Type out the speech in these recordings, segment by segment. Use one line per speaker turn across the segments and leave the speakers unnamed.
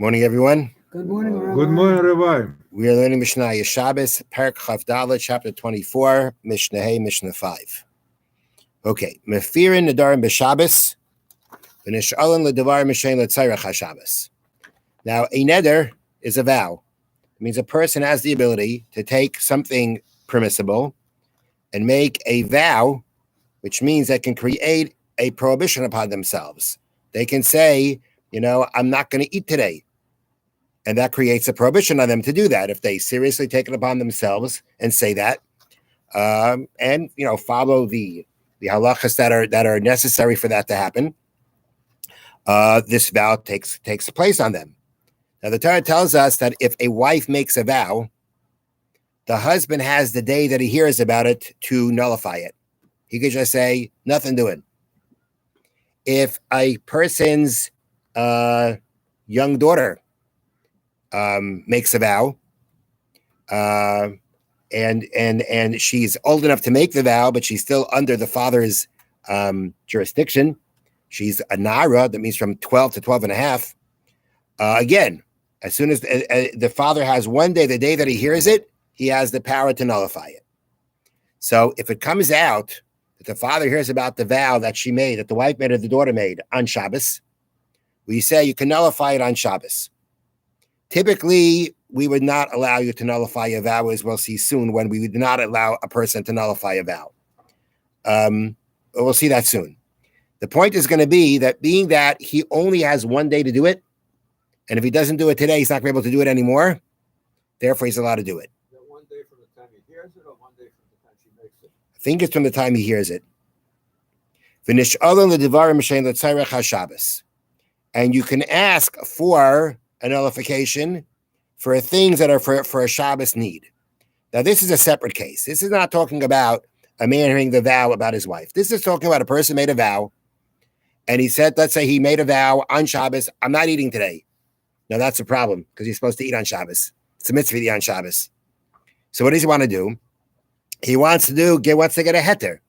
Morning, everyone.
Good morning, Rabbi.
Good morning, Rabbi.
We are learning Mishnah Shabbos, Perek Chav Dalet, chapter 24, Mishnah Hey, Mishnah 5. Okay. Mefirin Nadarim B'Shabbos, V'nish'alan L'Devar Mishain L'Tzayrach HaShabbos. Now, a neder is a vow. It means a person has the ability to take something permissible and make a vow, which means they can create a prohibition upon themselves. They can say, I'm not going to eat today. And that creates a prohibition on them to do that if they seriously take it upon themselves and say that, and follow the halachas that are necessary for that to happen. This vow takes place on them. Now the Torah tells us that if a wife makes a vow, the husband has the day that he hears about it to nullify it. He could just say nothing doing. If a person's young daughter makes a vow, and she's old enough to make the vow, but she's still under the father's jurisdiction. She's a nara, that means from 12 to 12 and a half. Again, as soon as the father has one day, the day that he hears it, he has the power to nullify it. So if it comes out that the father hears about the vow that she made, that the wife made or the daughter made on Shabbos, we say you can nullify it on Shabbos. Typically, we would not allow you to nullify a vow, as we'll see soon, when we would not allow a person to nullify a vow. We'll see that soon. The point is going to be that being that he only has one day to do it, and if he doesn't do it today, he's not going to be able to do it anymore. Therefore, he's allowed to do it.
Is that one day from the time he hears it or one day from the time she makes it?
I think it's from the time he hears it. And you can ask for a nullification for things that are for a Shabbos need. Now, this is a separate case. This is not talking about a man hearing the vow about his wife. This is talking about a person made a vow, and he said, let's say he made a vow on Shabbos, I'm not eating today. Now, that's a problem, because he's supposed to eat on Shabbos. It's a mitzvah to eat on Shabbos. So what does he want to do? He wants to get a heter.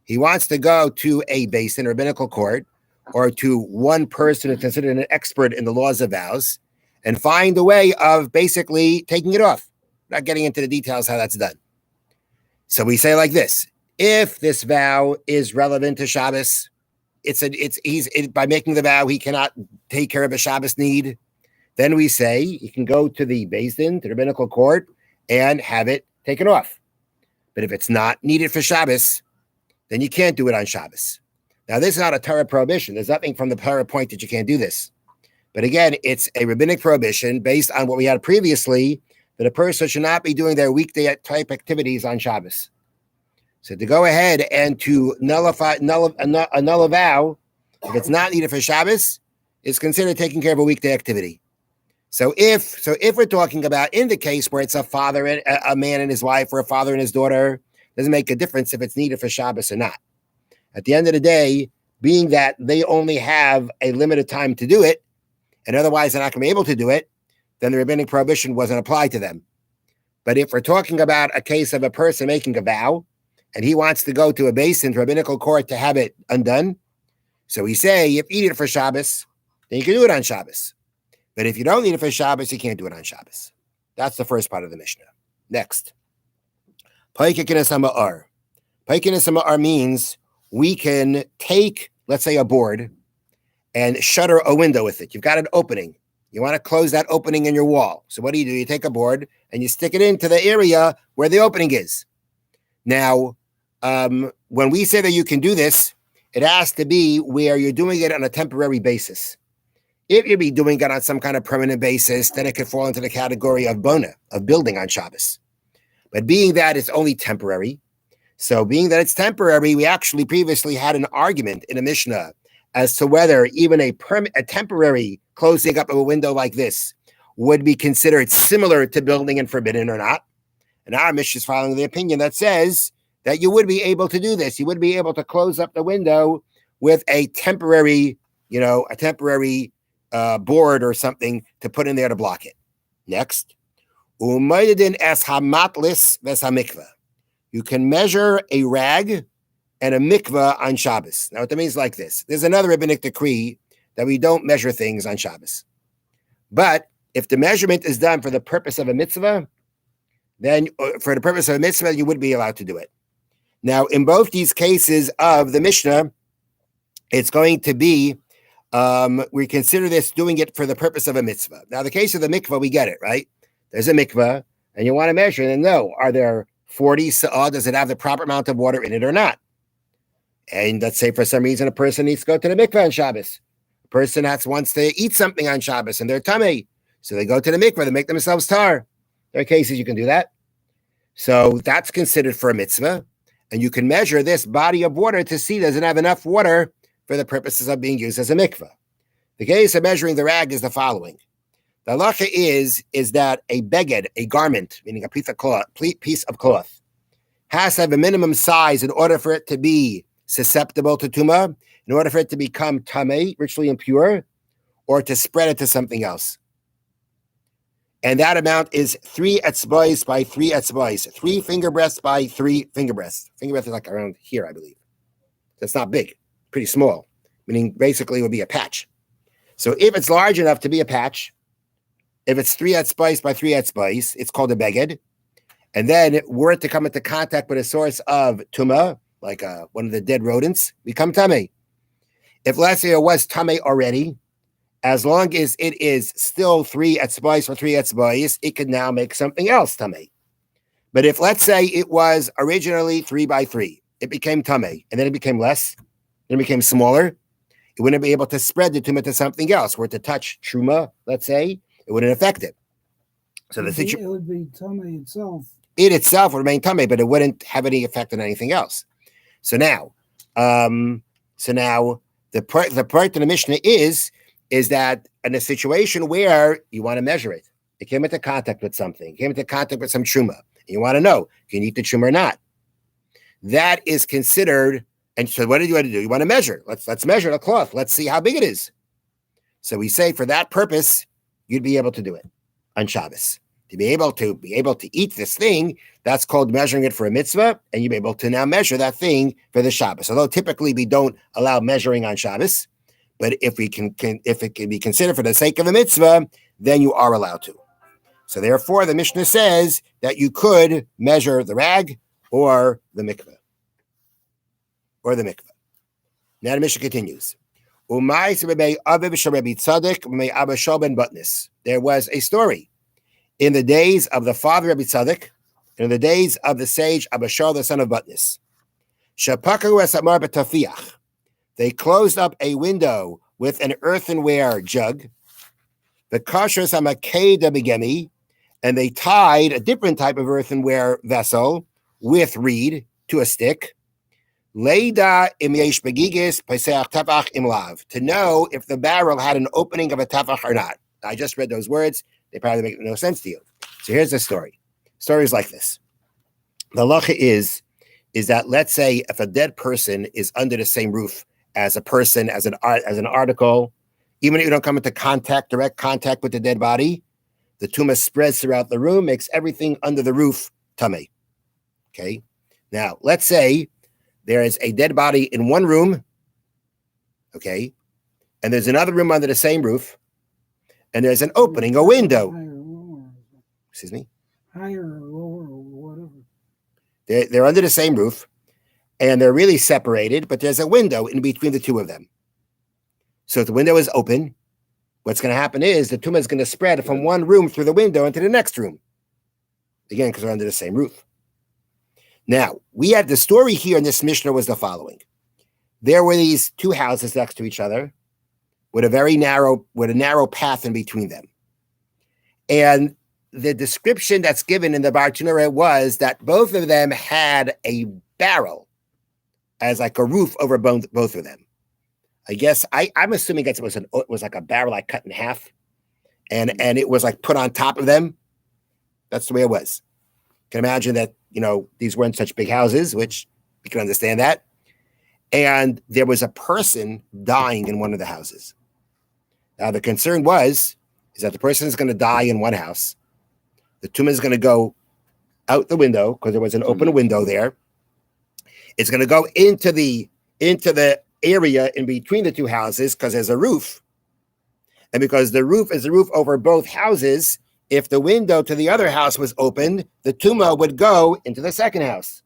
He wants to go to a beis din, rabbinical court, or to one person who's considered an expert in the laws of vows, and find a way of basically taking it off. Not getting into the details how that's done. So we say like this: if this vow is relevant to Shabbos, by making the vow he cannot take care of a Shabbos need, then we say you can go to the beis din, to the rabbinical court, and have it taken off. But if it's not needed for Shabbos, then you can't do it on Shabbos. Now, this is not a Torah prohibition. There's nothing from the Torah point that you can't do this. But again, it's a rabbinic prohibition based on what we had previously, that a person should not be doing their weekday type activities on Shabbos. So to go ahead and to annul a vow, if it's not needed for Shabbos, is considered taking care of a weekday activity. So if we're talking about in the case where it's a father and a man and his wife, or a father and his daughter, doesn't make a difference if it's needed for Shabbos or not. At the end of the day, being that they only have a limited time to do it, and otherwise they're not going to be able to do it, then the rabbinic prohibition wasn't applied to them. But if we're talking about a case of a person making a vow, and he wants to go to a beis din, rabbinical court, to have it undone, so we say, if you need it for Shabbos, then you can do it on Shabbos. But if you don't need it for Shabbos, you can't do it on Shabbos. That's the first part of the Mishnah. Next. Paikikinas hama'ar. Paikikinas hama'ar means we can take, let's say, a board and shutter a window with it. You've got an opening. You want to close that opening in your wall. So what do? You take a board and you stick it into the area where the opening is. Now, when we say that you can do this, it has to be where you're doing it on a temporary basis. If you'd be doing it on some kind of permanent basis, then it could fall into the category of bona, of building on Shabbos. But being that it's only temporary, so being that it's temporary, we actually previously had an argument in a Mishnah as to whether even a temporary closing up of a window like this would be considered similar to building and forbidden or not. And our Mishnah is following the opinion that says that you would be able to do this. You would be able to close up the window with a temporary board or something to put in there to block it. Next. You can measure a rag and a mikvah on Shabbos. Now, what that means is like this. There's another rabbinic decree that we don't measure things on Shabbos. But if the measurement is done for the purpose of a mitzvah, then for the purpose of a mitzvah, you would be allowed to do it. Now, in both these cases of the Mishnah, it's going to be, we consider this doing it for the purpose of a mitzvah. Now, the case of the mikvah, we get it, right? There's a mikvah, and you want to measure, and know, are there 40 sa'ah? Does it have the proper amount of water in it or not? And let's say for some reason a person needs to go to the mikvah on Shabbos. A person wants to eat something on Shabbos, and they're tummy. So they go to the mikvah to make themselves tar. There are cases you can do that. So that's considered for a mitzvah. And you can measure this body of water to see does it have enough water for the purposes of being used as a mikvah. The case of measuring the rag is the following. The halacha is that a beged, a garment, meaning a piece of cloth, has to have a minimum size in order for it to be susceptible to tumah, in order for it to become tamei, ritually impure, or to spread it to something else. And that amount is 3 etzbais by 3 etzbais, 3 finger breadths by 3 finger breadths. Finger breadth is like around here, I believe. That's not big, pretty small, meaning basically it would be a patch. So if it's large enough to be a patch, if it's 3 etzbais by 3 etzbais, it's called a beged. And then were it to come into contact with a source of tumah, like one of the dead rodents, become tamei. If let's say it was tamei already, as long as it is still 3 etzbais or 3 etzbais, it can now make something else tamei. But if let's say it was originally 3 by 3, it became tamei, and then it became less, then it became smaller, it wouldn't be able to spread the tumah to something else. Were it to touch truma, let's say, it wouldn't affect it. So
it would be tamei itself.
It itself would remain tamei, but it wouldn't have any effect on anything else. So now, the part of the Mishnah is that in a situation where you want to measure it, it came into contact with something, came into contact with some truma, and you want to know, can you eat the truma or not? That is considered, and so what do you want to do? You want to measure. Let's measure the cloth. Let's see how big it is. So we say for that purpose, you'd be able to do it on Shabbos. To be able to eat this thing, that's called measuring it for a mitzvah, and you'll be able to now measure that thing for the Shabbos. Although typically we don't allow measuring on Shabbos, but if it can be considered for the sake of a mitzvah, then you are allowed to. So therefore, the Mishnah says that you could measure the rag or the mikveh. Now the Mishnah continues. There was a story in the days of the father Rabbi Tzadok, in the days of the sage Abishal, the son of Butnis. They closed up a window with an earthenware jug. The kashers hamakeda begemi, and they tied a different type of earthenware vessel with reed to a stick. Leida im yesh begigis peseach tefach im lav, to know if the barrel had an opening of a tefach or not. I just read those words. They probably make no sense to you. So here's the story. The story is like this. The halacha is that, let's say, if a dead person is under the same roof as a person, as an article, even if you don't come into direct contact with the dead body, the tumah spreads throughout the room, makes everything under the roof tamei. Okay? Now, let's say there is a dead body in one room, okay, and there's another room under the same roof, and there's an opening, a window.
Higher or lower.
Excuse me?
Higher or lower or whatever.
They're under the same roof, and they're really separated, but there's a window in between the two of them. So if the window is open, what's going to happen is the tumah is going to spread from one room through the window into the next room. Again, because they're under the same roof. Now, we had the story here in this Mishnah was the following. There were these two houses next to each other with a narrow path in between them. And the description that's given in the Bartanura was that both of them had a barrel as like a roof over both of them. I guess I'm assuming that it was like a barrel like cut in half, and it was like put on top of them. That's the way it was. You can imagine that, these weren't such big houses, which you can understand that. And there was a person dying in one of the houses. Now the concern is that the person is going to die in one house. The tumah is going to go out the window because there was an open window there. It's going to go into the area in between the two houses because there's a roof. And because the roof is the roof over both houses, if the window to the other house was open, the tumah would go into the second house.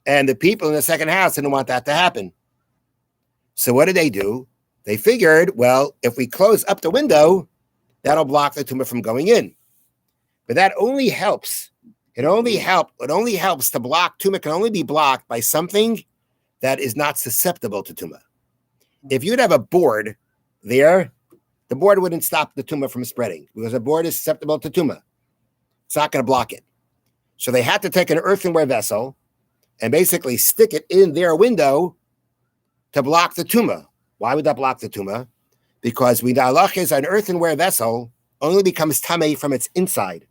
And the people in the second house didn't want that to happen. So what did they do? They figured, well, if we close up the window, that'll block the tumah from going in. But that only helps. It only helps to block tumah can only be blocked by something that is not susceptible to tumah. If you'd have a board there, the board wouldn't stop the tumah from spreading because a board is susceptible to tumah. It's not going to block it. So they had to take an earthenware vessel and basically stick it in their window to block the tumah. Why would that block the tumah? Because we halach is an earthenware vessel only becomes tamei from its inside,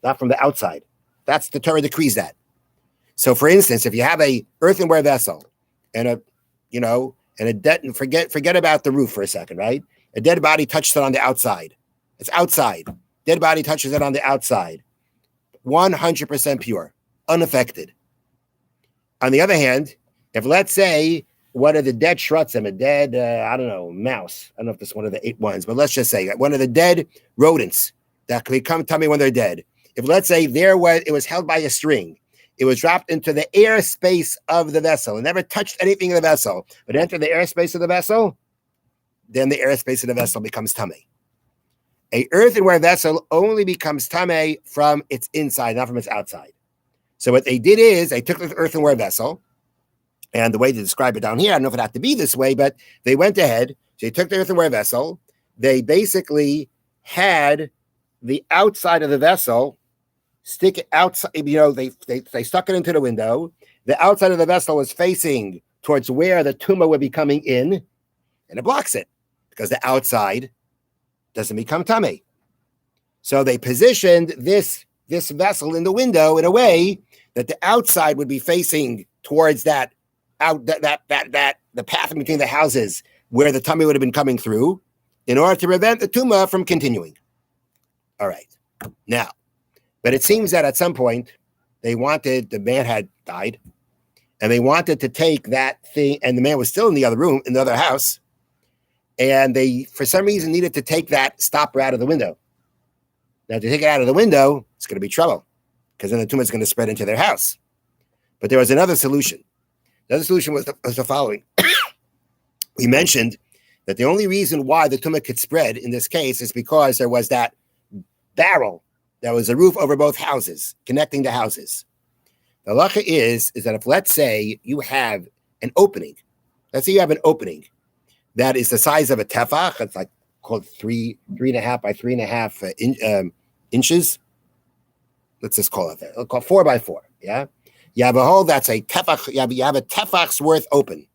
not from the outside. That's the Torah decrees that. So, for instance, if you have a earthenware vessel and a dead, forget about the roof for a second, right? A dead body touched it on the outside. It's outside. Dead body touches it on the outside. 100% pure, unaffected. On the other hand, if let's say one of the dead shrutzim, a dead, mouse. I don't know if this is one of the 8 ones, but let's just say one of the dead rodents that can become tummy when they're dead. If let's say it was held by a string, it was dropped into the airspace of the vessel. It never touched anything in the vessel, but entered the airspace of the vessel, then the airspace of the vessel becomes tummy. A earthenware vessel only becomes tamei from its inside, not from its outside. So what they did is they took the earthenware vessel, and the way to describe it down here, I don't know if it had to be this way, but they went ahead. So they took the earthenware vessel. They basically had the outside of the vessel stick it outside. They stuck it into the window. The outside of the vessel was facing towards where the tumah would be coming in, and it blocks it because the outside doesn't become tamei. So they positioned this vessel in the window in a way that the outside would be facing towards the path in between the houses where the tummy would have been coming through in order to prevent the tumah from continuing. All right. Now, but it seems that at some point the man had died, and they wanted to take that thing, and the man was still in the other room, in the other house, and they, for some reason, needed to take that stopper out of the window. Now, to take it out of the window, it's going to be trouble, because then the tumah is going to spread into their house. But there was another solution. The other solution was the following. We mentioned that the only reason why the tumah could spread in this case is because there was that barrel that was a roof over both houses, connecting the houses. The halacha is that if, let's say, you have an opening, that is the size of a tefach, it's like called 3.5 by 3.5 inches. Let's just call it that. We'll call 4 by 4. Yeah. You have a hole that's a tefach. You have a tefach's worth open.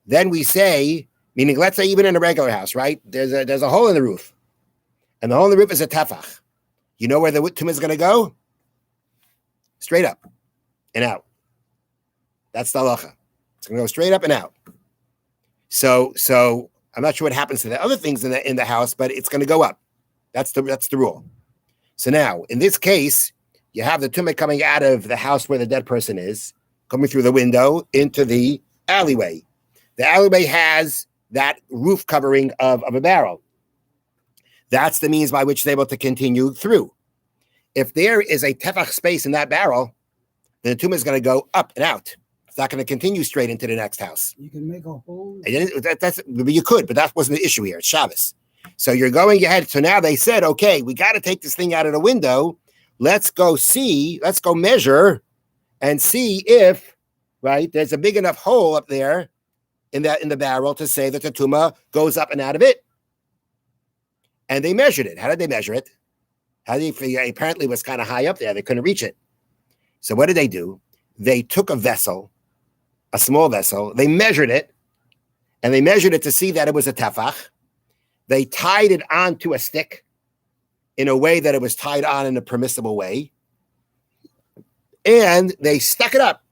Then we say, meaning, let's say even in a regular house, right? There's a hole in the roof, and the hole in the roof is a tefach. You know where the tumah is going to go? Straight up and out. That's the halacha. It's going to go straight up and out. So I'm not sure what happens to the other things in the house, but it's going to go up. That's the rule. So now, in this case, you have the tumah coming out of the house where the dead person is, coming through the window into the alleyway. The alleyway has that roof covering of a barrel. That's the means by which they're able to continue through. If there is a tefach space in that barrel, then the tumah is going to go up and out. It's not going to continue straight into the next house.
You can make a hole.
You could, but that wasn't the issue here. It's Shabbos. So you're going ahead. So now they said, okay, we got to take this thing out of the window. Let's go measure and see if, right, there's a big enough hole up there in the barrel to say that the tumah goes up and out of it. And they measured it. How did they measure it? Apparently it was kind of high up there. They couldn't reach it. So what did they do? They took a vessel, a small vessel. They measured it, and they measured it to see that it was a tefach. They tied it onto a stick in a way that it was tied on in a permissible way. And they stuck it up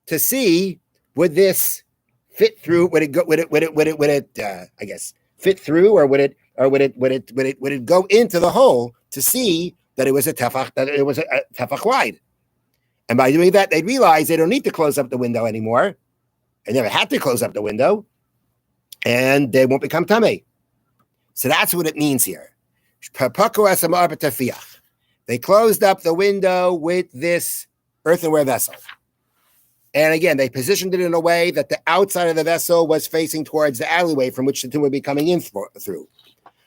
to see, would this fit through? Would it fit through, or would it go into the hole to see that it was a tefach, that it was a tefach wide? And by doing that, they realize they don't need to close up the window anymore. They never had to close up the window, and they won't become tamei. So that's what it means here. They closed up the window with this earthenware vessel. And again, they positioned it in a way that the outside of the vessel was facing towards the alleyway from which the tomb would be coming in through.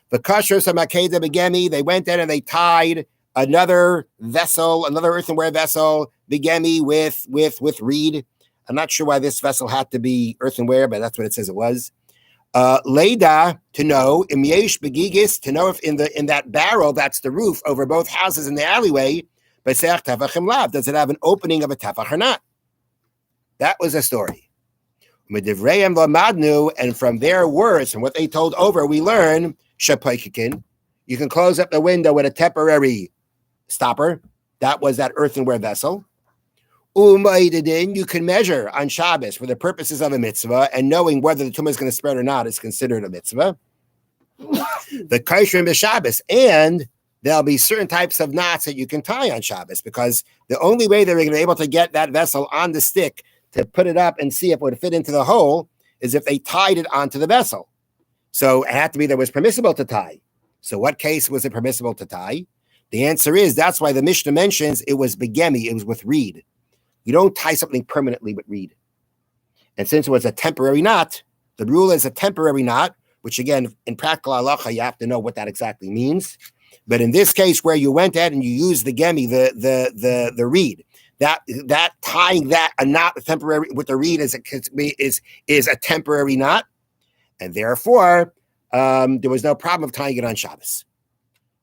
The kasher samakeda begemi, they went in and they tied another vessel, another earthenware vessel, begemi with reed. I'm not sure why this vessel had to be earthenware, but that's what it says it was. Leda, to know, imyesh begigis, to know if in that barrel, that's the roof over both houses in the alleyway, does it have an opening of a tefach or not? That was a story. And from their words, from what they told over, we learn, you can close up the window with a temporary stopper. That was that earthenware vessel. You can measure on Shabbos for the purposes of a mitzvah, and knowing whether the tumah is going to spread or not is considered a mitzvah. The kaishrim b'Shabbos, and there'll be certain types of knots that you can tie on Shabbos, because the only way they're going to be able to get that vessel on the stick to put it up and see if it would fit into the hole is if they tied it onto the vessel. So it had to be that it was permissible to tie. So what case was it permissible to tie? The answer is that's why the Mishnah mentions it was begemi, it was with reed. You don't tie something permanently with reed. And since it was a temporary knot, the rule is a temporary knot, which again, in practical halacha, you have to know what that exactly means. But in this case, where you went ahead and you used the gemi, the reed, that tying that a knot temporary with the reed is a temporary knot, and therefore there was no problem of tying it on Shabbos.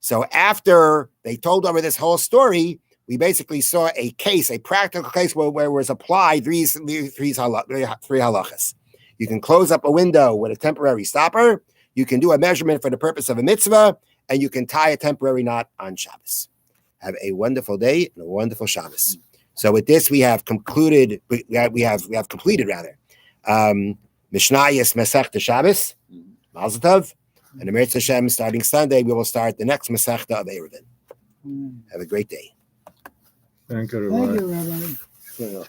So after they told over this whole story, we basically saw a case, a practical case where it was applied three halachas. You can close up a window with a temporary stopper. You can do a measurement for the purpose of a mitzvah, and you can tie a temporary knot on Shabbos. Have a wonderful day and a wonderful Shabbos. So with this, we have concluded. We have completed rather. Mishnayos Masechta Shabbos, Mazel Tov, and Eretz Hashem. Starting Sunday, we will start the next Masechta of Eruvin. Have a great day.
Thank you, Rabbi.
Thank you, Rabbi.